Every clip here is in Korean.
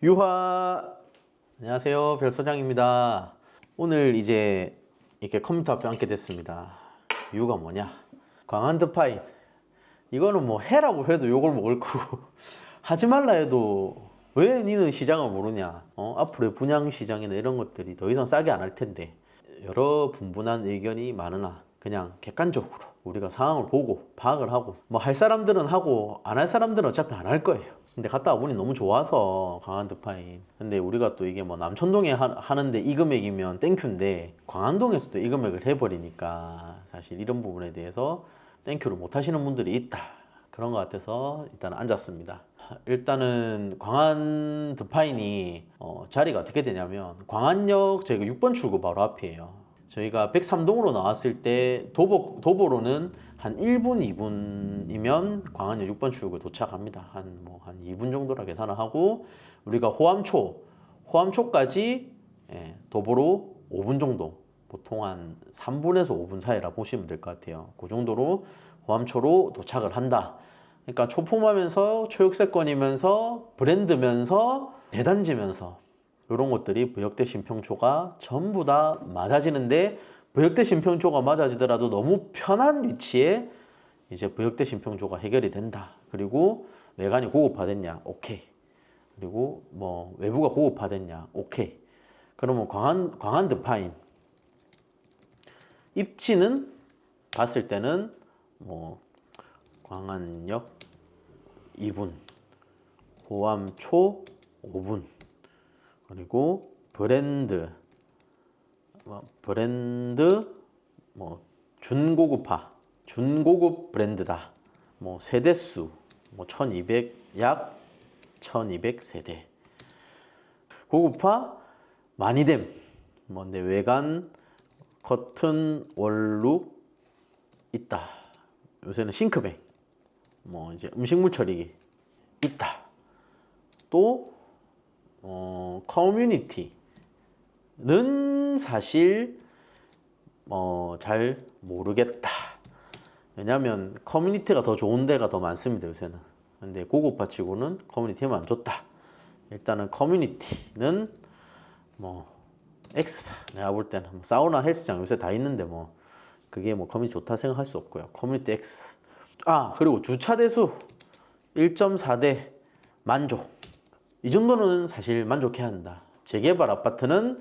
유화. 안녕하세요, 별소장입니다. 오늘 이제 이렇게 컴퓨터 앞에 앉게 됐습니다. 이유가 뭐냐, 광안드파인. 이거는 뭐 해라고 해도 욕을 먹을 거고 하지 말라 해도 왜 니는 시장을 모르냐, 앞으로의 분양 시장이나 이런 것들이 더 이상 싸게 안 할 텐데, 여러 분분한 의견이 많으나 그냥 객관적으로 우리가 상황을 보고 파악을 하고, 뭐 할 사람들은 하고 안 할 사람들은 어차피 안 할 거예요. 근데 갔다 와보니 너무 좋아서 광안드파인. 근데 우리가 또 이게 뭐 남천동에 하는데 이 금액이면 땡큐인데 광안동에서도 이 금액을 해버리니까 사실 이런 부분에 대해서 땡큐를 못 하시는 분들이 있다, 그런 것 같아서 일단 앉았습니다. 일단은 광안드파인이 자리가 어떻게 되냐면, 광안역 저희가 6번 출구 바로 앞이에요. 저희가 103동으로 나왔을 때 도보로는 한 1분, 2분이면 광안역 6번 출구에 도착합니다. 한 2분 정도라 계산을 하고, 우리가 호암초까지 도보로 5분 정도, 보통 한 3분에서 5분 사이라 보시면 될 것 같아요. 그 정도로 호암초로 도착을 한다. 그러니까 초품하면서 초역세권이면서 브랜드면서 대단지면서 이런 것들이 부역대 신평초가 전부 다 맞아지는데, 부역대 신평초가 맞아지더라도 너무 편한 위치에 이제 부역대 신평초가 해결이 된다. 그리고 외관이 고급화됐냐, 오케이. 그리고 뭐 외부가 고급화됐냐, 오케이. 그러면 광안드파인 입지는 봤을 때는 뭐 광안역 2분, 호암초 5분, 그리고 브랜드 뭐 준고급 브랜드다. 뭐 세대수 뭐 1200, 약 1200세대. 고급화 많이 됨. 뭐 내 외관 커튼 원룩 있다. 요새는 싱크뱅, 뭐 이제 음식물 처리기 있다. 또 커뮤니티는 사실 잘 모르겠다. 왜냐면 커뮤니티가 더 좋은 데가 더 많습니다, 요새는. 근데 고급화 치고는 커뮤니티만 안 좋다. 일단은 커뮤니티는 뭐 X다. 내가 볼 때는 사우나, 헬스장 요새 다 있는데 뭐 그게 뭐 커뮤니티 좋다 생각할 수 없고요. 커뮤니티 X. 그리고 주차 대수 1.4대 만족. 이 정도는 사실 만족해야 한다. 재개발 아파트는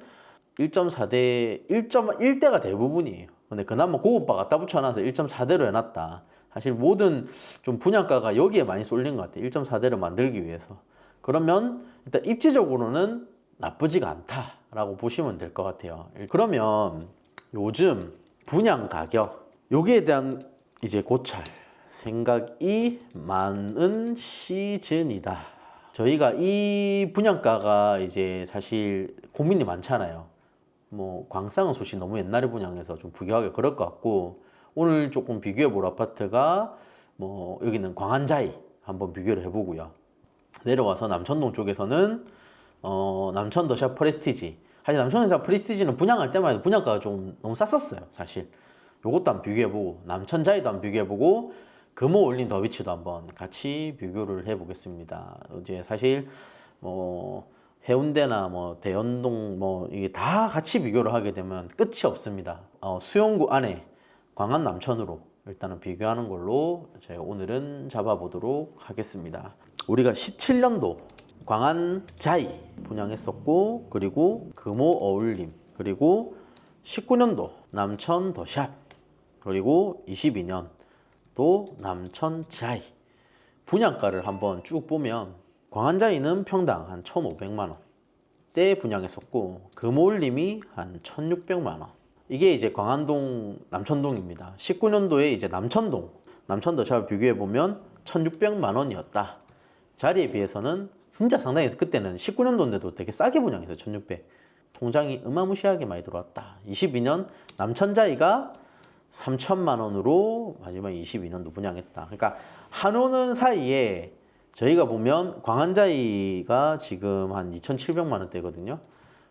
1.4대, 1.1대가 대부분이에요. 근데 그나마 고급화 갖다 붙여놔서 1.4대로 해놨다. 사실 모든 좀 분양가가 여기에 많이 쏠린 것 같아요. 1.4대를 만들기 위해서. 그러면 일단 입지적으로는 나쁘지가 않다라고 보시면 될 것 같아요. 그러면 요즘 분양 가격, 여기에 대한 이제 고찰 생각이 많은 시즌이다. 저희가 이 분양가가 이제 사실 고민이 많잖아요. 뭐 광쌍은 소식 너무 옛날에 분양해서 좀 부교하기 그럴 것 같고, 오늘 조금 비교해 볼 아파트가 뭐 여기는 광안자이 한번 비교를 해보고요. 내려와서 남천동 쪽에서는 남천 더샵 프레스티지. 사실 남천 더샵 프레스티지는 분양할 때만 해도 분양가가 좀 너무 쌌었어요, 사실. 요것도 한번 비교해보고, 남천자이도 한번 비교해보고, 금호 올린 더비치도 한번 같이 비교를 해보겠습니다. 이제 사실 뭐 해운대나 뭐 대연동 뭐 이게 다 같이 비교를 하게 되면 끝이 없습니다. 수용구 안에 광안 남천으로 일단은 비교하는 걸로 제가 오늘은 잡아보도록 하겠습니다. 우리가 17년도 광안 자이 분양했었고, 그리고 금호 어울림, 그리고 19년도 남천 더샵, 그리고 22년 또 남천 자이 분양가를 한번 쭉 보면, 광안자이는 평당 한 1,500만 원 대 분양했었고, 금호올림이 한 1,600만 원. 이게 이제 광안동 남천동입니다. 19년도에 이제 남천 더샵을 비교해 보면 1,600만 원이었다. 자리에 비해서는 진짜 상당히, 그때는 19년도인데도 되게 싸게 분양했어요. 1,600. 통장이 어마무시하게 많이 들어왔다. 22년 남천자이가 3천만 원으로 마지막 22년도 분양했다. 그러니까 한오는 사이에 저희가 보면 광안자이가 지금 한 2,700만 원대거든요.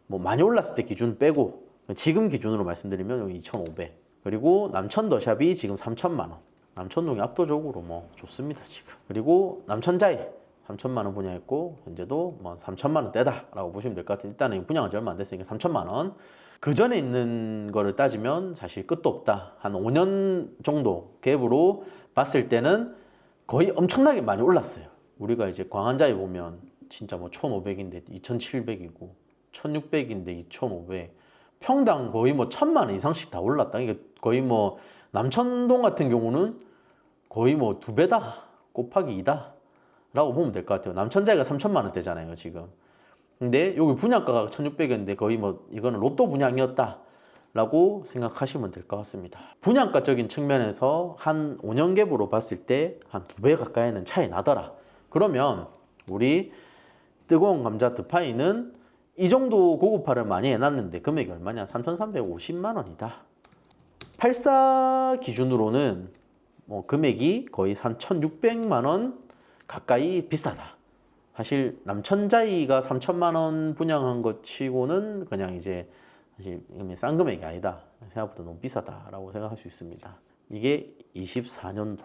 뭐 많이 올랐을 때 기준 빼고 지금 기준으로 말씀드리면 2,500. 그리고 남천 더샵이 지금 3천만 원. 남천동이 압도적으로 뭐 좋습니다, 지금. 그리고 남천자이 3천만 원 분양했고 현재도 뭐 3천만 원대다라고 보시면 될 것 같아요. 일단은 분양한 지 얼마 안 됐으니까 3천만 원. 그 전에 있는 거를 따지면 사실 끝도 없다. 한 5년 정도 갭으로 봤을 때는 거의 엄청나게 많이 올랐어요. 우리가 이제 광안자에 보면 진짜 뭐 1,500인데 2,700이고 1,600인데 2,500, 평당 거의 뭐 1,000만 원 이상씩 다 올랐다. 이게 거의 뭐 남천동 같은 경우는 거의 뭐 2배다 곱하기 2다 라고 보면 될 것 같아요. 남천자리가 3천만 원대잖아요 지금. 근데 여기 분양가가 1,600이었는데 거의 뭐 이거는 로또 분양이었다 라고 생각하시면 될 것 같습니다. 분양가적인 측면에서 한 5년 갭으로 봤을 때 한 2배 가까이는 차이 나더라. 그러면 우리 뜨거운 감자 드파이는 이 정도 고급화를 많이 해놨는데 금액이 얼마냐? 3,350만 원이다. 84 기준으로는 뭐 금액이 거의 3,600만 원 가까이 비싸다. 사실 남천자이가 3천만 원 분양한 것 치고는 그냥 이제 사실 싼 금액이 아니다. 생각보다 너무 비싸다라고 생각할 수 있습니다. 이게 24년도.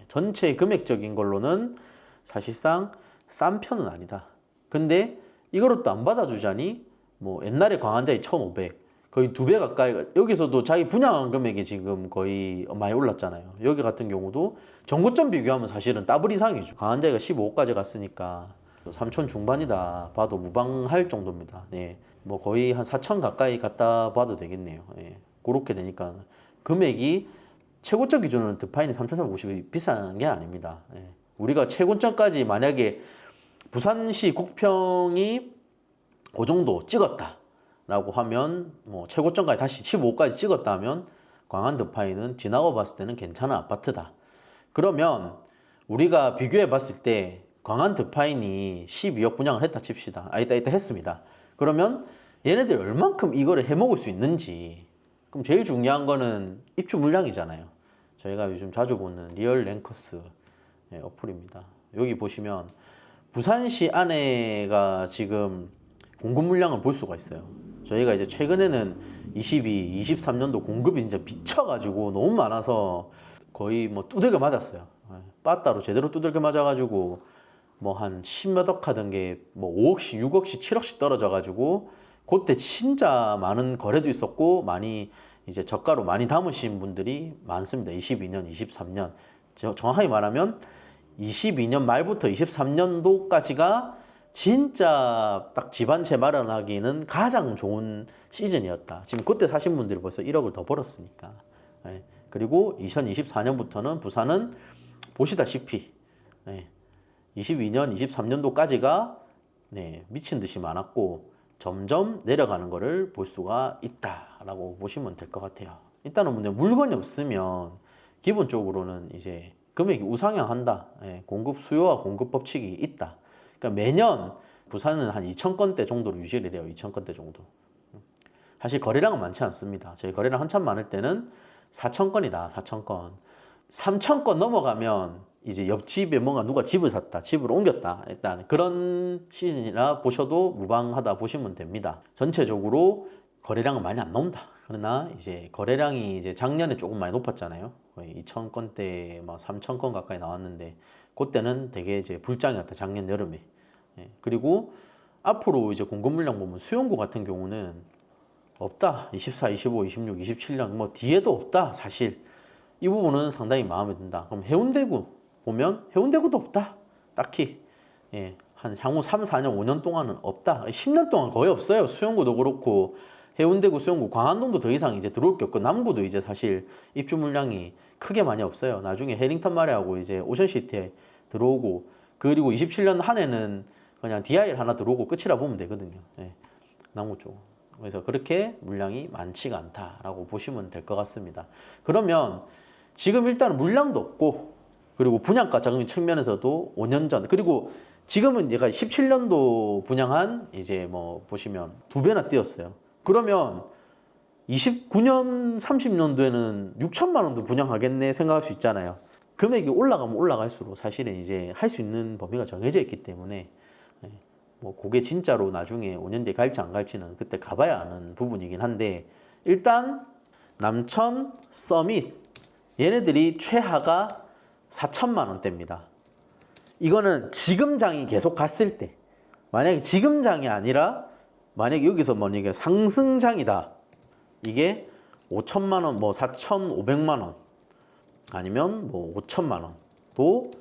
전체 금액적인 걸로는 사실상 싼 편은 아니다. 근데 이거를 또 안 받아주자니 뭐 옛날에 광안자이 1,500, 거의 2배 가까이, 여기서도 자기 분양한 금액이 지금 거의 많이 올랐잖아요. 여기 같은 경우도 전고점 비교하면 사실은 더블 이상이죠. 광안자이가 15까지 갔으니까 3천 중반이다 봐도 무방할 정도입니다. 네, 뭐 거의 한 4천 가까이 갔다 봐도 되겠네요. 네, 그렇게 되니까 금액이 최고점 기준으로는 드파인이 3,350이 비싼 게 아닙니다. 네, 우리가 최고점까지 만약에 부산시 국평이 그 정도 찍었다 라고 하면, 뭐 최고점까지 다시 15까지 찍었다 하면 광안 드파이는 지나고 봤을 때는 괜찮은 아파트다. 그러면 우리가 비교해 봤을 때 광안 드파인이 12억 분양을 했다 칩시다. 이따 했습니다. 그러면 얘네들이 얼만큼 이거를 해먹을 수 있는지. 그럼 제일 중요한 거는 입주 물량이잖아요. 저희가 요즘 자주 보는 리얼 랭커스 어플입니다. 여기 보시면 부산시 안에가 지금 공급 물량을 볼 수가 있어요. 저희가 이제 최근에는 22, 23년도 공급이 진짜 미쳐가지고 너무 많아서 거의 뭐 두들겨 맞았어요. 빠따로 제대로 두들겨 맞아가지고 뭐 한 10몇억 하던 게 뭐 5억씩, 6억씩, 7억씩 떨어져가지고 그때 진짜 많은 거래도 있었고 많이 이제 저가로 많이 담으신 분들이 많습니다. 22년, 23년. 정확하게 말하면 22년 말부터 23년도까지가 진짜 딱 집 한 채 마련하기는 가장 좋은 시즌이었다. 지금 그때 사신 분들이 벌써 1억을 더 벌었으니까. 그리고 2024년부터는 부산은 보시다시피 22년, 23년도까지가 미친 듯이 많았고 점점 내려가는 것을 볼 수가 있다라고 보시면 될 것 같아요. 일단은 물건이 없으면 기본적으로는 이제 금액이 우상향한다. 공급 수요와 공급 법칙이 있다. 그러니까 매년 부산은 한 2,000건대 정도로 유지를 해요. 2,000건대 정도. 사실 거래량은 많지 않습니다. 저희 거래량 한참 많을 때는 4,000건이다. 4,000건. 3,000건 넘어가면 이제 옆집에 뭔가 누가 집을 샀다. 집을 옮겼다. 일단 그런 시즌이라 보셔도 무방하다 보시면 됩니다. 전체적으로 거래량은 많이 안 나온다. 그러나 이제 거래량이 이제 작년에 조금 많이 높았잖아요. 거의 2,000건대, 막 3,000건 가까이 나왔는데 그때는 되게 이제 불장이었다. 작년 여름에. 그리고 앞으로 이제 공급 물량 보면 수용구 같은 경우는 없다. 24, 25, 26, 27년 뭐 뒤에도 없다. 사실 이 부분은 상당히 마음에 든다. 그럼 해운대구 보면 해운대구도 없다. 딱히 한 향후 3, 4년, 5년 동안은 없다. 10년 동안 거의 없어요. 수용구도 그렇고 해운대구, 수용구, 광안동도 더 이상 이제 들어올 게 없고 남구도 이제 사실 입주 물량이 크게 많이 없어요. 나중에 해링턴 마레하고 이제 오션시티에 들어오고 그리고 27년 한 해는 그냥 DIL 하나 들어오고 끝이라 보면 되거든요. 남구 쪽. 그래서 그렇게 물량이 많지가 않다라고 보시면 될 것 같습니다. 그러면 지금 일단은 물량도 없고 그리고 분양가 자금 측면에서도 5년 전 그리고 지금은 얘가 17년도 분양한 이제 뭐 보시면 2배나 뛰었어요. 그러면 29년, 30년도에는 6천만 원도 분양하겠네 생각할 수 있잖아요. 금액이 올라가면 올라갈수록 사실은 이제 할 수 있는 범위가 정해져 있기 때문에 뭐 그게 진짜로 나중에 5년 뒤에 갈지 안 갈지는 그때 가봐야 아는 부분이긴 한데 일단 남천, 서밋 얘네들이 최하가 4천만 원대입니다. 이거는 지금 장이 계속 갔을 때, 만약에 지금 장이 아니라 만약에 여기서 만약에 상승장이다. 이게 5천만 원, 뭐 4,500만 원 아니면 뭐 5천만 원도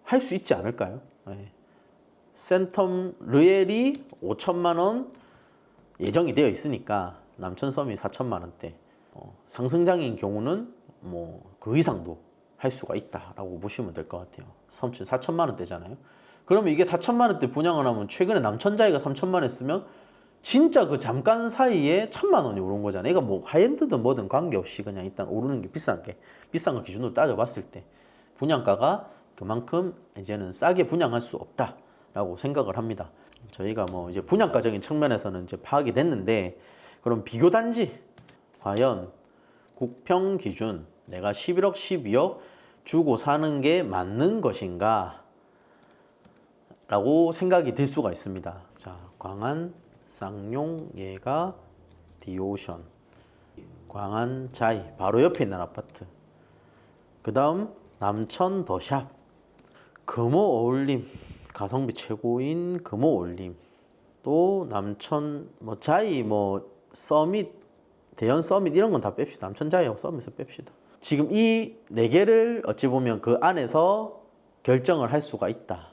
할 수 있지 않을까요? 네. 센텀 르엘이 5천만 원 예정이 되어 있으니까 남천섬이 4천만 원대. 상승장인 경우는 뭐 그 이상도 할 수가 있다라고 보시면 될 것 같아요. 섬ችን 4천만 원대잖아요. 그러면 이게 4천만 원대 분양을 하면 최근에 남천자이가 3천만 원 했으면 진짜 그 잠깐 사이에 1,000만 원이 오른 거잖아요. 그러니까 뭐 하이엔드든 뭐든 관계없이 그냥 일단 오르는 게 비싼 거 기준으로 따져봤을 때 분양가가 그만큼 이제는 싸게 분양할 수 없다라고 생각을 합니다. 저희가 뭐 이제 분양가적인 측면에서는 이제 파악이 됐는데, 그럼 비교 단지 과연 국평 기준 내가 11억, 12억 주고 사는 게 맞는 것인가? 라고 생각이 들 수가 있습니다. 자, 광안, 쌍용, 얘가 디오션, 광안, 자이, 바로 옆에 있는 아파트. 그 다음 남천, 더샵, 금호 어울림, 가성비 최고인 금호 어울림. 또 남천, 뭐 자이, 뭐 서밋, 대연 서밋 이런 건 다 뺍시다. 남천 자이하고 서밋을 뺍시다. 지금 이 네 개를 어찌 보면 그 안에서 결정을 할 수가 있다.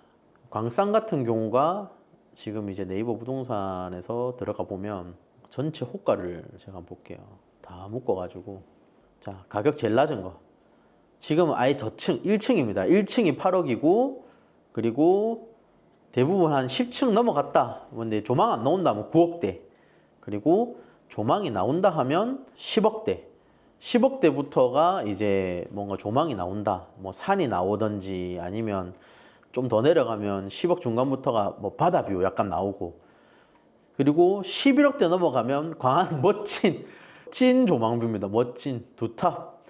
광산 같은 경우가 지금 이제 네이버 부동산에서 들어가 보면 전체 호가를 제가 한번 볼게요. 다 묶어가지고, 자, 가격 제일 낮은 거 지금 아예 저층 1층입니다. 1층이 8억이고, 그리고 대부분 한 10층 넘어갔다. 근데 조망 안 나온다면 9억대. 그리고 조망이 나온다 하면 10억대. 10억대부터가 이제 뭔가 조망이 나온다. 뭐 산이 나오든지 아니면 좀 더 내려가면 10억 중간부터가 뭐 바다뷰 약간 나오고. 그리고 11억대 넘어가면 광안 멋진 찐 조망뷰입니다. 멋진 두탑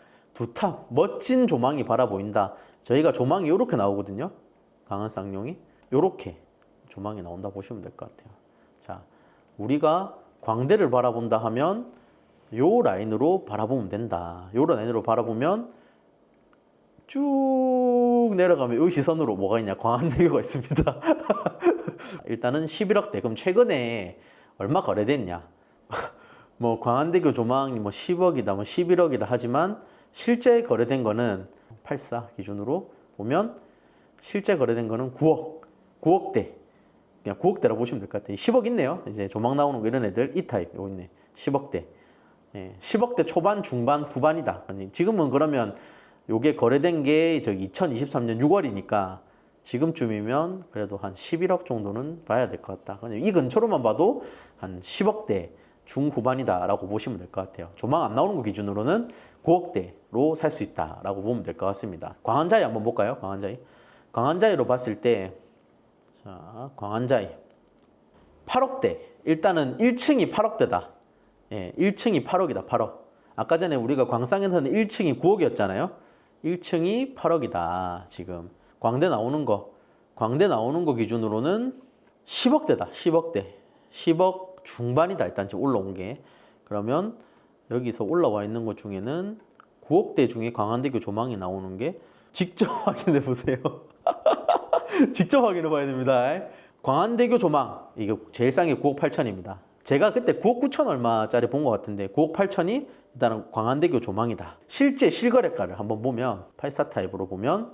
멋진 조망이 바라 보인다. 저희가 조망이 이렇게 나오거든요. 광안 쌍용이 이렇게 조망이 나온다 보시면 될 것 같아요. 자, 우리가 광대를 바라본다 하면 요 라인으로 바라보면 된다. 요 라인으로 바라보면 쭉 내려가면 이 시선으로 뭐가 있냐? 광안대교가 있습니다. 일단은 11억대. 그럼 최근에 얼마 거래됐냐? 뭐 광안대교 조망이 뭐 10억이다, 뭐 11억이다 하지만 실제 거래된 거는 84 기준으로 보면 실제 거래된 거는 9억대. 그냥 9억대라고 보시면 될 것 같아요. 10억 있네요. 이제 조망 나오는 거 이런 애들 이 타입 요거 있네. 10억대. 예, 10억대 초반, 중반, 후반이다. 지금은 그러면 요게 거래된 게 저기 2023년 6월이니까 지금쯤이면 그래도 한 11억 정도는 봐야 될 것 같다. 이 근처로만 봐도 한 10억대 중후반이다라고 보시면 될 것 같아요. 조망 안 나오는 거 기준으로는 9억대로 살 수 있다라고 보면 될 것 같습니다. 광안자이 한번 볼까요? 광안자이로 봤을 때, 자, 광안자이 8억대. 일단은 1층이 8억대다. 예, 1층이 8억이다. 8억. 아까 전에 우리가 광쌍에서는 1층이 9억이었잖아요. 1층이 8억이다. 지금 광대 나오는 거 기준으로는 10억대다. 10억대. 10억 중반이다. 일단 지금 올라온 게. 그러면 여기서 올라와 있는 것 중에는 9억대 중에 광안대교 조망이 나오는 게 직접 확인해 보세요. 직접 확인해 봐야 됩니다. 광안대교 조망. 이게 제일 싼 게 9억 8천입니다. 제가 그때 9억 9천 얼마짜리 본 것 같은데 9억 8천이 일단은 광안대교 조망이다. 실제 실거래가를 한번 보면 84 타입으로 보면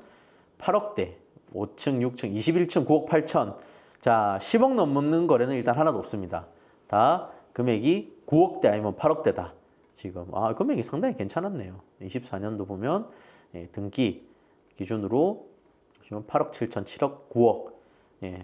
8억대, 5층, 6층, 21층 9억 8천. 자, 10억 넘는 거래는 일단 하나도 없습니다. 다 금액이 9억대 아니면 8억대다. 지금 금액이 상당히 괜찮았네요. 24년도 보면 등기 기준으로 8억 7천, 7억 9억.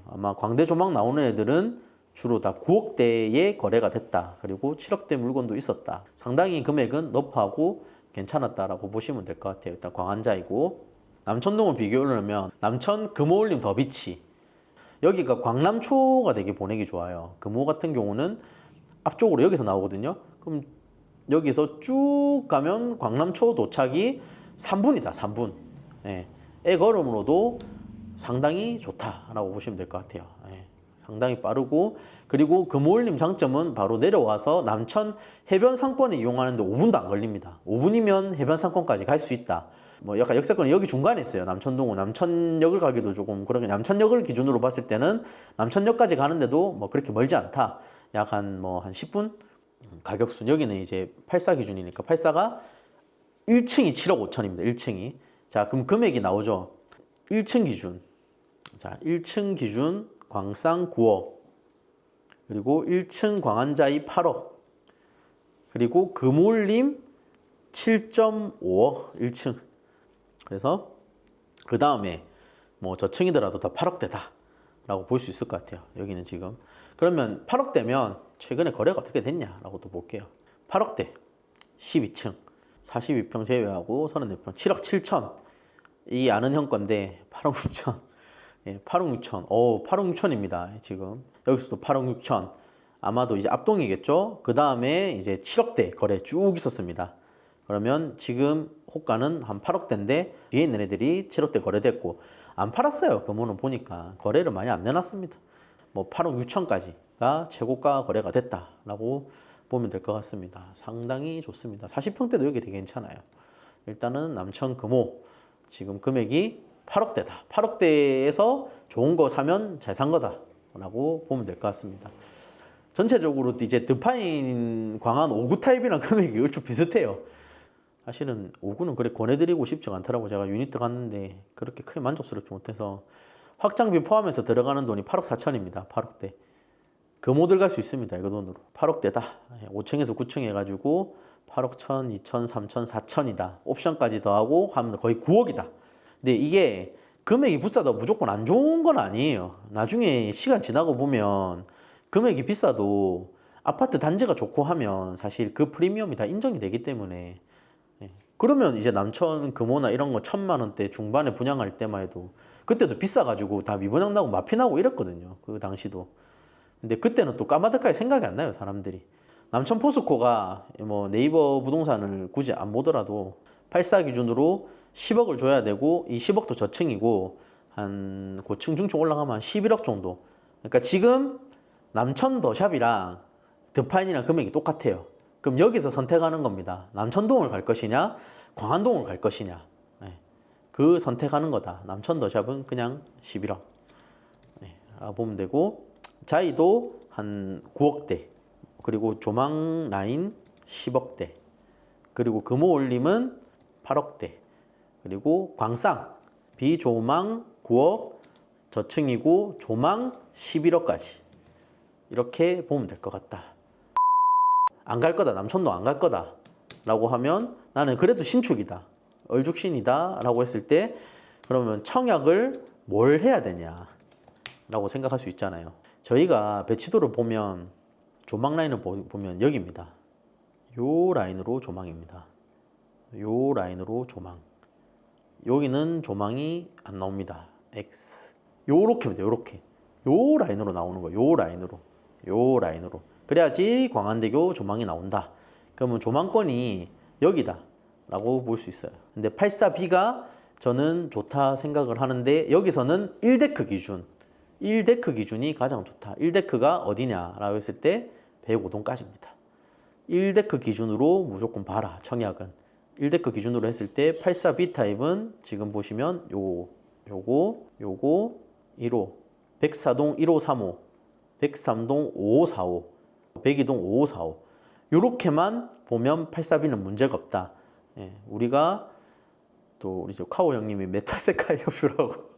아마 광대 조망 나오는 애들은 주로 다 9억대의 거래가 됐다. 그리고 7억대 물건도 있었다. 상당히 금액은 너프하고 괜찮았다라고 보시면 될 것 같아요. 일단 광안자이고, 남천동을 비교하려면 남천 금호울림 더비치. 여기가 광남초가 되게 보내기 좋아요. 금호 같은 경우는 앞쪽으로 여기서 나오거든요. 그럼 여기서 쭉 가면 광남초 도착이 3분이다. 3분. 애걸음으로도 상당히 좋다라고 보시면 될 것 같아요. 상당히 빠르고, 그리고 금호울림 장점은 바로 내려와서 남천 해변 상권을 이용하는데 5분도 안 걸립니다. 5분이면 해변 상권까지 갈 수 있다. 뭐 약간 역세권이 여기 중간에 있어요. 남천동은 남천역을 가기도 조금 그러게 남천역을 기준으로 봤을 때는 남천역까지 가는데도 뭐 그렇게 멀지 않다. 약 한 뭐 한 10분 가격순 여기는 이제 84 기준이니까 84가 1층이 7억 5천입니다. 1층이. 자, 그럼 금액이 나오죠. 1층 기준. 자, 1층 기준 광상 9억. 그리고 1층 광안자이 8억. 그리고 금올림 7.5억 1층. 그래서 그 다음에 뭐 저층이더라도 다 8억대다 라고 볼 수 있을 것 같아요. 여기는 지금. 그러면 8억대면 최근에 거래가 어떻게 됐냐라고 또 볼게요. 8억대 12층 42평 제외하고 34평 7억 7천. 이 아는 형 건데 8억 6천. 예, 8억 6천. 8억 6천입니다. 지금 여기서도 8억 6천. 아마도 이제 압동이겠죠. 그 다음에 이제 7억대 거래 쭉 있었습니다. 그러면 지금 호가는 한 8억대인데 뒤에 있는 애들이 7억대 거래됐고 안 팔았어요. 금호는 보니까 거래를 많이 안 내놨습니다. 뭐 8억 6천까지가 최고가 거래가 됐다라고 보면 될 것 같습니다. 상당히 좋습니다. 40평대도 여기 되게 괜찮아요. 일단은 남천 금호 지금 금액이 8억대다. 8억대에서 좋은 거 사면 잘 산 거다라고 보면 될 것 같습니다. 전체적으로 이제 드파인 광안 5구 타입이랑 금액이 얼추 비슷해요. 사실은 5구는 그렇게 권해드리고 싶지가 않더라고. 제가 유니트 갔는데 그렇게 크게 만족스럽지 못해서 확장비 포함해서 들어가는 돈이 8억 4천입니다. 8억대. 금호 들어갈 수 있습니다. 이거 돈으로. 8억대다. 5층에서 9층 해가지고 8억 1천, 2천, 3천, 4천이다. 옵션까지 더하고 하면 거의 9억이다. 근데 이게 금액이 비싸도 무조건 안 좋은 건 아니에요. 나중에 시간 지나고 보면 금액이 비싸도 아파트 단지가 좋고 하면 사실 그 프리미엄이 다 인정이 되기 때문에 그러면 이제 남천 금호나 이런 거 1,000만 원대 중반에 분양할 때만 해도 그때도 비싸가지고 다 미분양 나고 마피 나고 이랬거든요. 그 당시도. 근데 그때는 또 까마득하게 생각이 안 나요, 사람들이. 남천 포스코가 뭐 네이버 부동산을 굳이 안 보더라도 84 기준으로 10억을 줘야 되고 이 10억도 저층이고 한 고층 중층 올라가면 한 11억 정도. 그러니까 지금 남천 더샵이랑 드파인이랑 금액이 똑같아요. 그럼 여기서 선택하는 겁니다. 남천동을 갈 것이냐 광안동을 갈 것이냐. 그 선택하는 거다. 남천 더샵은 그냥 11억 보면 되고 자이도 한 9억대 그리고 조망 라인 10억대 그리고 금호 올림은 8억대 그리고 광상 비조망 9억 저층이고 조망 11억까지 이렇게 보면 될 것 같다. 안 갈 거다. 남천동 안 갈 거다 라고 하면 나는 그래도 신축이다. 얼죽신이다 라고 했을 때 그러면 청약을 뭘 해야 되냐 라고 생각할 수 있잖아요. 저희가 배치도를 보면 조망 라인을 보면 여기입니다. 요 라인으로 조망입니다. 요 라인으로 조망. 여기는 조망이 안 나옵니다. X. 요렇게입니다. 요렇게. 요 라인으로 나오는 거예요. 요 라인으로. 요 라인으로. 그래야지 광안대교 조망이 나온다. 그러면 조망권이 여기다 라고 볼 수 있어요. 근데 84B가 저는 좋다 생각을 하는데 여기서는 1데크 기준 1데크 기준이 가장 좋다. 1데크가 어디냐 라고 했을 때 105동까지입니다. 1데크 기준으로 무조건 봐라. 청약은 1데크 기준으로 했을 때 84B 타입은 지금 보시면 요거 1호 104동 1535 103동 5545 102동 5545 요렇게만 보면 84B는 문제가 없다. 우리가 또 우리 카오 형님이 메타세카이어 뷰라고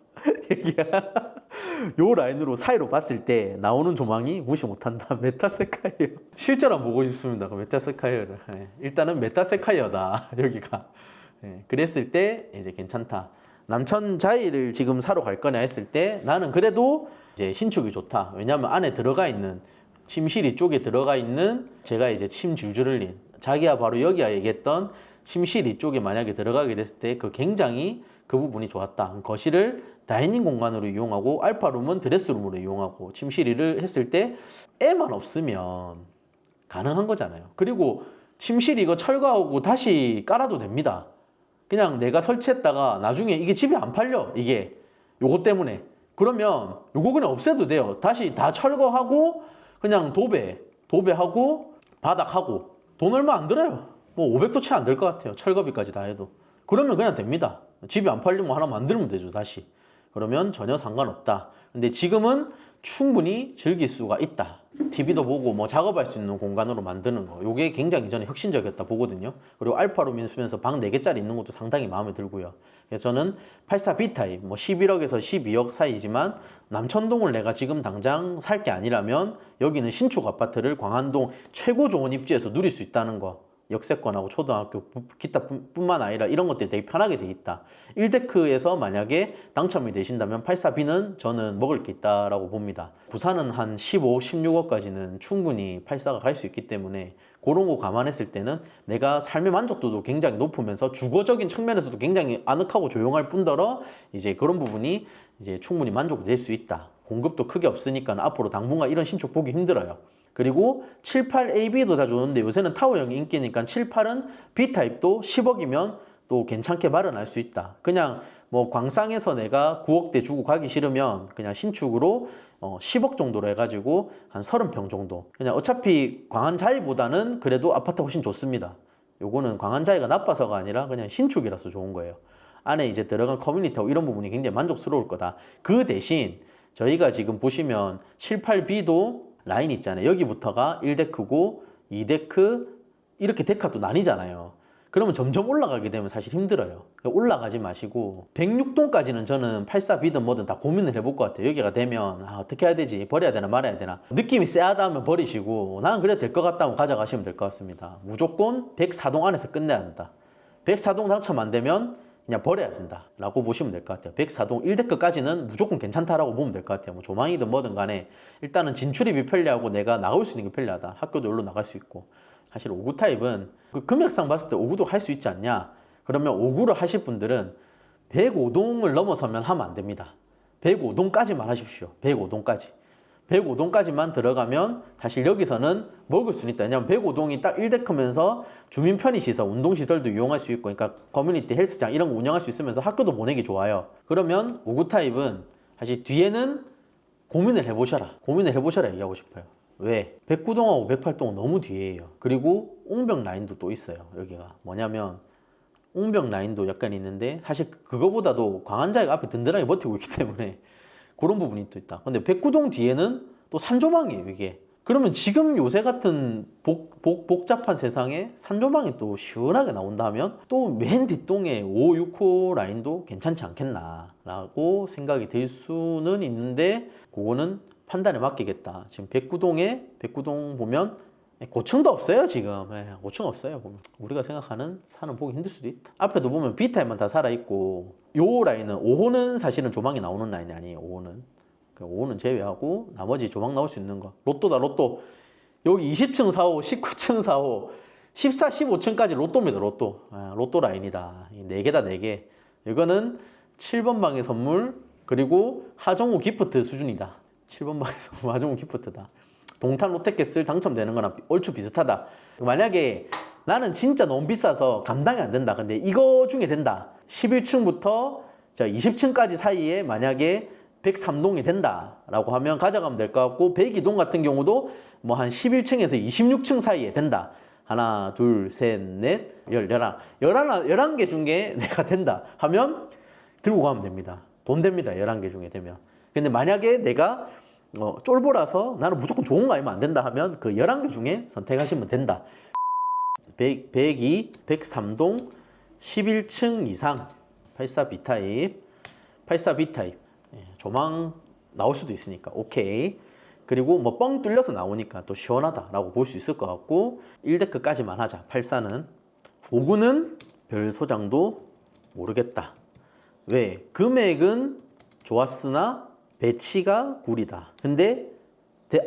요 라인으로 사이로 봤을 때 나오는 조망이 무시 못한다. 메타세카이어 실제로 한번 보고 싶습니다. 그 메타세카이어를 일단은 메타세카이어다 여기가. 그랬을 때 이제 괜찮다. 남천 자이를 지금 사러 갈 거냐 했을 때 나는 그래도 이제 신축이 좋다. 왜냐하면 안에 들어가 있는 침실이 쪽에 들어가 있는 제가 이제 침 줄줄 흘린 자기야 바로 여기야 얘기했던 침실이 쪽에 만약에 들어가게 됐을 때 그 굉장히 그 부분이 좋았다. 거실을 다이닝 공간으로 이용하고 알파룸은 드레스룸으로 이용하고 침실이를 했을 때 애만 없으면 가능한 거잖아요. 그리고 침실 이거 철거하고 다시 깔아도 됩니다. 그냥 내가 설치했다가 나중에 이게 집이 안 팔려. 이게 요거 때문에. 그러면 요거 그냥 없애도 돼요. 다시 다 철거하고 그냥 도배하고 바닥하고 돈 얼마 안 들어요. 뭐 500도 채 안 될 것 같아요. 철거비까지 다 해도. 그러면 그냥 됩니다. 집이 안 팔리면 하나 만들면 되죠, 다시. 그러면 전혀 상관없다. 근데 지금은 충분히 즐길 수가 있다. TV도 보고 뭐 작업할 수 있는 공간으로 만드는 거. 요게 굉장히 저는 혁신적이었다 보거든요. 그리고 알파룸 쓰면서 방 4개짜리 있는 것도 상당히 마음에 들고요. 그래서 저는 84B 타입, 뭐 11억에서 12억 사이지만 남천동을 내가 지금 당장 살 게 아니라면 여기는 신축 아파트를 광안동 최고 좋은 입지에서 누릴 수 있다는 거. 역세권하고 초등학교, 기타 뿐만 아니라 이런 것들이 되게 편하게 돼 있다. 1데크에서 만약에 당첨이 되신다면 84B는 저는 먹을 게 있다라고 봅니다. 부산은 한 15, 16억까지는 충분히 84가 갈 수 있기 때문에 그런 거 감안했을 때는 내가 삶의 만족도도 굉장히 높으면서 주거적인 측면에서도 굉장히 아늑하고 조용할 뿐더러 이제 그런 부분이 이제 충분히 만족될 수 있다. 공급도 크게 없으니까 앞으로 당분간 이런 신축 보기 힘들어요. 그리고 7, 8AB도 다 좋은데 요새는 타워형이 인기니까 7, 8은 B타입도 10억이면 또 괜찮게 마련할 수 있다. 그냥 뭐 광상에서 내가 9억대 주고 가기 싫으면 그냥 신축으로 10억 정도로 해가지고 한 30평 정도. 그냥 어차피 광안자이보다는 그래도 아파트가 훨씬 좋습니다. 요거는 광안자이가 나빠서가 아니라 그냥 신축이라서 좋은 거예요. 안에 이제 들어간 커뮤니티하고 이런 부분이 굉장히 만족스러울 거다. 그 대신 저희가 지금 보시면 7, 8B도 라인 있잖아요. 여기부터가 1데크고 2데크 이렇게 데카도 나뉘잖아요. 그러면 점점 올라가게 되면 사실 힘들어요. 올라가지 마시고 106동까지는 저는 84B든 뭐든 다 고민을 해볼 것 같아요. 여기가 되면 어떻게 해야 되지? 버려야 되나 말아야 되나? 느낌이 쎄하다 하면 버리시고 난 그래도 될 것 같다 하면 가져가시면 될 것 같습니다. 무조건 104동 안에서 끝내야 한다. 104동 당첨 안 되면 그냥 버려야 된다 라고 보시면 될 것 같아요. 104동 1데크까지는 무조건 괜찮다라고 보면 될 것 같아요. 뭐 조망이든 뭐든 간에 일단은 진출입이 편리하고 내가 나올 수 있는 게 편리하다. 학교도 여기로 나갈 수 있고. 사실 5구 타입은 그 금액상 봤을 때 5구도 할 수 있지 않냐. 그러면 5구를 하실 분들은 105동을 넘어서면 하면 안 됩니다. 105동까지만 하십시오. 105동까지. 105동까지만 들어가면 사실 여기서는 먹을 수는 있다. 왜냐면 105동이 딱 1데크면서 주민 편의시설, 운동시설도 이용할 수 있고 그러니까 커뮤니티 헬스장 이런 거 운영할 수 있으면서 학교도 보내기 좋아요. 그러면 5구 타입은 사실 뒤에는 고민을 해보셔라. 고민을 해보셔라 얘기하고 싶어요. 왜? 109동하고 108동은 너무 뒤에요. 그리고 옹벽 라인도 또 있어요. 여기가 뭐냐면 옹벽 라인도 약간 있는데 사실 그거보다도 광안자이가 앞에 든든하게 버티고 있기 때문에 그런 부분이 또 있다. 근데 109동 뒤에는 또 산조망이에요, 이게. 그러면 지금 요새 같은 복잡한 세상에 산조망이 또 시원하게 나온다면 또 맨 뒷동에 5, 6호 라인도 괜찮지 않겠나라고 생각이 들 수는 있는데 그거는 판단에 맡기겠다. 지금 109동 보면 고층도 없어요, 지금. 고층 없어요, 보면. 우리가 생각하는 산은 보기 힘들 수도 있다. 앞에도 보면 B타입만 다 살아있고, 요 라인은, 5호는 사실은 조망이 나오는 라인이 아니에요, 5호는. 5호는 제외하고, 나머지 조망 나올 수 있는 거. 로또다, 로또. 여기 20층 4호, 19층 4호, 14, 15층까지 로또입니다, 로또. 로또 라인이다. 4개다, 4개. 이거는 7번 방의 선물, 그리고 하정우 기프트 수준이다. 7번 방에서 하정우 기프트다. 동탄 롯데캐슬 당첨되는 거랑 얼추 비슷하다. 만약에 나는 진짜 너무 비싸서 감당이 안 된다. 근데 이거 중에 된다. 11층부터 20층까지 사이에 만약에 103동이 된다라고 하면 가져가면 될 것 같고 102동 같은 경우도 뭐 한 11층에서 26층 사이에 된다. 하나, 둘, 셋, 넷, 11개 중에 내가 된다 하면 들고 가면 됩니다. 돈 됩니다. 11개 중에 되면. 근데 만약에 내가 쫄보라서 나는 무조건 좋은 거 아니면 안 된다 하면 그 11개 중에 선택하시면 된다. 102, 103동, 11층 이상, 84B 타입, 84B 타입. 조망 나올 수도 있으니까 오케이. 그리고 뭐 뻥 뚫려서 나오니까 또 시원하다라고 볼 수 있을 것 같고 1데크까지만 하자. 84는. 5구는 별 소장도 모르겠다. 왜? 금액은 좋았으나 배치가 구리다. 근데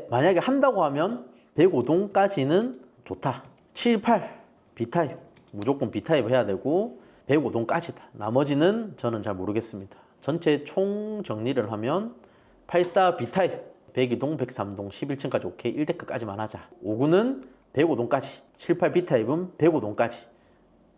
만약에 한다고 하면 105동까지는 좋다. 7, 8 B타입 무조건 B타입 해야 되고 105동까지다. 나머지는 저는 잘 모르겠습니다. 전체 총 정리를 하면 84 B타입 102동, 103동, 11층까지 오케이. 1데크까지만 하자. 5구는 105동까지 7, 8 B타입은 105동까지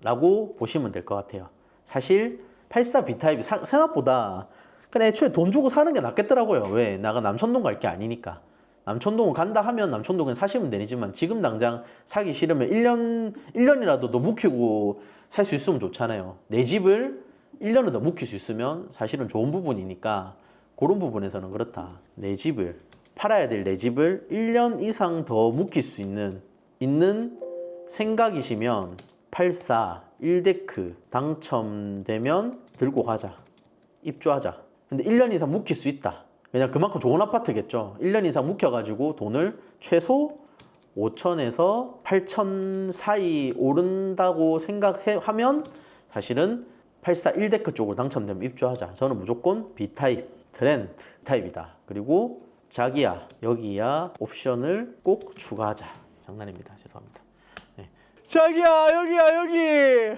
라고 보시면 될 것 같아요. 사실 84 B타입이 생각보다 그냥 애초에 돈 주고 사는 게 낫겠더라고요. 왜? 내가 남천동 갈 게 아니니까. 남천동을 간다 하면 남천동은 사시면 되지만 지금 당장 사기 싫으면 1년이라도 더 묵히고 살 수 있으면 좋잖아요. 내 집을 1년을 더 묵힐 수 있으면 사실은 좋은 부분이니까 그런 부분에서는 그렇다. 내 집을 팔아야 될 내 집을 1년 이상 더 묵힐 수 있는 생각이시면 84 1데크 당첨되면 들고 가자. 입주하자. 근데 1년 이상 묵힐 수 있다. 왜냐면 그만큼 좋은 아파트겠죠. 1년 이상 묵혀가지고 돈을 최소 5천에서 8천 사이 오른다고 생각하면 사실은 84 1데크 쪽으로 당첨되면 입주하자. 저는 무조건 B타입, 트렌드 타입이다. 그리고 자기야, 여기야 옵션을 꼭 추가하자. 장난입니다. 죄송합니다. 네. 자기야, 여기야, 여기!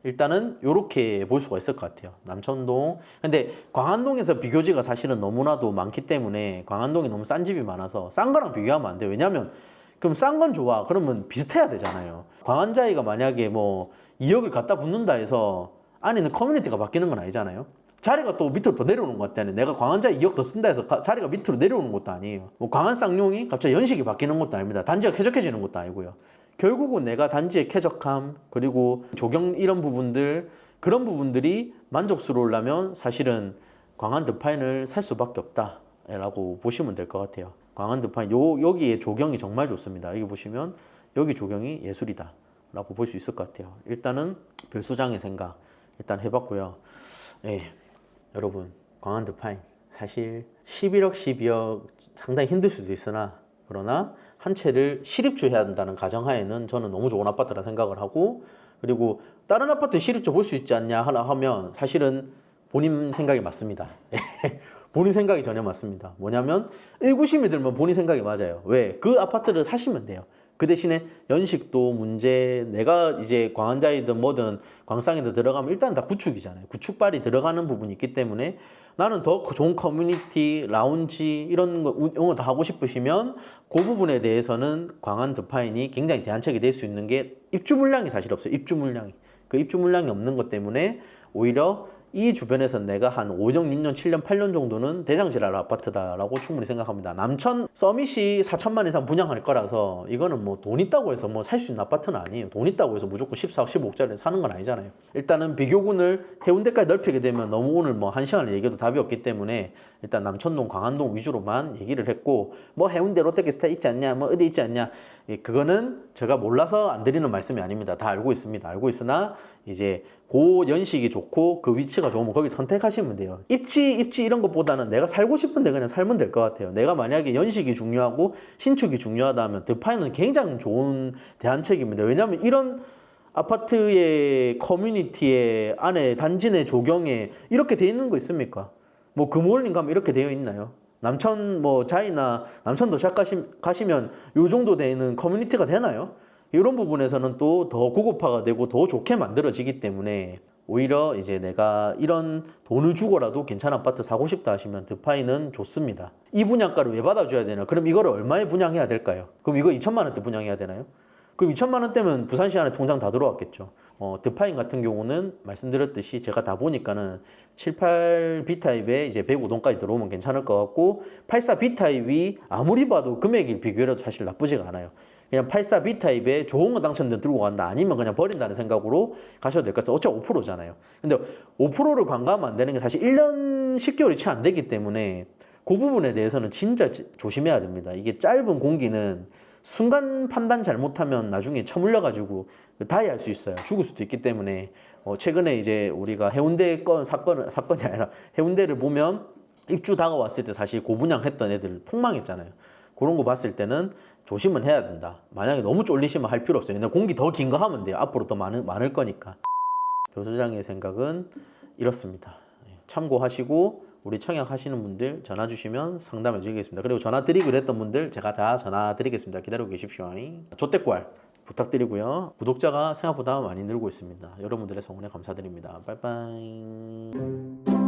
일단은 이렇게 볼 수가 있을 것 같아요. 남천동. 근데 광안동에서 비교지가 사실은 너무나도 많기 때문에 광안동이 너무 싼 집이 많아서 싼 거랑 비교하면 안 돼요. 왜냐면 그럼 싼 건 좋아. 그러면 비슷해야 되잖아요. 광안자이가 만약에 뭐 2억을 갖다 붙는다 해서 안에는 커뮤니티가 바뀌는 건 아니잖아요. 자리가 또 밑으로 더 내려오는 것 같다네. 내가 광안자이 2억 더 쓴다 해서 자리가 밑으로 내려오는 것도 아니에요. 뭐 광안 쌍용이 갑자기 연식이 바뀌는 것도 아닙니다. 단지가 쾌적해지는 것도 아니고요. 결국은 내가 단지의 쾌적함 그리고 조경 이런 부분들 그런 부분들이 만족스러우려면 사실은 광안 드파인을 살 수밖에 없다라고 보시면 될 것 같아요. 광안 드파인 여기에 조경이 정말 좋습니다. 여기 보시면 여기 조경이 예술이다 라고 볼 수 있을 것 같아요. 일단은 별수장의 생각 일단 해봤고요. 예, 여러분 광안 드파인 사실 11억 12억 상당히 힘들 수도 있으나 그러나 한 채를 실입주해야 한다는 가정하에는 저는 너무 좋은 아파트라 생각을 하고 그리고 다른 아파트 실입주 볼 수 있지 않냐 하면 사실은 본인 생각이 맞습니다. 본인 생각이 전혀 맞습니다. 뭐냐면 의구심이 들면 본인 생각이 맞아요. 왜? 그 아파트를 사시면 돼요. 그 대신에 연식도 문제 내가 이제 광안자이든 뭐든 광쌍이든 들어가면 일단 다 구축이잖아요. 구축발이 들어가는 부분이 있기 때문에 나는 더 좋은 커뮤니티, 라운지 이런 거 이런 다 하고 싶으시면 그 부분에 대해서는 광안 드파인이 굉장히 대안책이 될 수 있는 게 입주 물량이 사실 없어요. 입주 물량이. 그 입주 물량이 없는 것 때문에 오히려 이 주변에서 내가 한 5년, 6년, 7년, 8년 정도는 대장질할 아파트다라고 충분히 생각합니다. 남천 서밋이 4천만 이상 분양할 거라서 이거는 뭐 돈 있다고 해서 뭐 살 수 있는 아파트는 아니에요. 돈 있다고 해서 무조건 14억, 15억짜리 사는 건 아니잖아요. 일단은 비교군을 해운대까지 넓히게 되면 너무 오늘 뭐 1시간을 얘기해도 답이 없기 때문에 일단 남천동, 광안동 위주로만 얘기를 했고 뭐 해운대 롯데캐스터 있지 않냐, 뭐 어디 있지 않냐 그거는 제가 몰라서 안 드리는 말씀이 아닙니다. 다 알고 있습니다. 알고 있으나 이제 고 연식이 좋고 그 위치가 좋으면 거기 선택하시면 돼요. 입지 이런 것보다는 내가 살고 싶은데 그냥 살면 될 것 같아요. 내가 만약에 연식이 중요하고 신축이 중요하다면 드파인은 굉장히 좋은 대안책입니다. 왜냐하면 이런 아파트의 커뮤니티에 안에 단지 내 조경에 이렇게 돼 있는 거 있습니까? 뭐 금호울림 가면 이렇게 되어 있나요? 남천 뭐 자이나 남천 도시락 가시면 요 정도 되는 커뮤니티가 되나요? 이런 부분에서는 또 더 고급화가 되고 더 좋게 만들어지기 때문에 오히려 이제 내가 이런 돈을 주고라도 괜찮은 아파트 사고 싶다 하시면 드파인은 좋습니다. 이 분양가를 왜 받아줘야 되나? 그럼 이거를 얼마에 분양해야 될까요? 그럼 이거 2천만 원대 분양해야 되나요? 그럼 2천만 원대면 부산시 안에 통장 다 들어왔겠죠. 드파인 같은 경우는 말씀드렸듯이 제가 다 보니까는 78 B타입에 이제 105동까지 들어오면 괜찮을 것 같고 84 B타입이 아무리 봐도 금액이 비교해도 사실 나쁘지가 않아요. 그냥 84 B타입에 좋은 거 당첨되면 들고 간다 아니면 그냥 버린다는 생각으로 가셔도 될 것 같아요. 어차피 5%잖아요. 근데 5%를 관가하면 안 되는 게 사실 1년 10개월이 채 안 되기 때문에 그 부분에 대해서는 진짜 조심해야 됩니다. 이게 짧은 공기는 순간 판단 잘못하면 나중에 처물려가지고 다이 할 수 있어요. 죽을 수도 있기 때문에 최근에 이제 우리가 해운대 사건이 아니라 해운대를 보면 입주 다가왔을 때 사실 고분양했던 애들 폭망했잖아요. 그런 거 봤을 때는 조심은 해야 된다. 만약에 너무 쫄리시면 할 필요 없어요. 근데 공기 더 긴 거 하면 돼요. 앞으로 더 많을 거니까. 조 소장의 생각은 이렇습니다. 참고하시고 우리 청약하시는 분들 전화 주시면 상담해 드리겠습니다. 그리고 전화 드리기로 했던 분들 제가 다 전화 드리겠습니다. 기다리고 계십시오. 조댓구알 부탁드리고요. 구독자가 생각보다 많이 늘고 있습니다. 여러분들의 성원에 감사드립니다. 빠이빠이.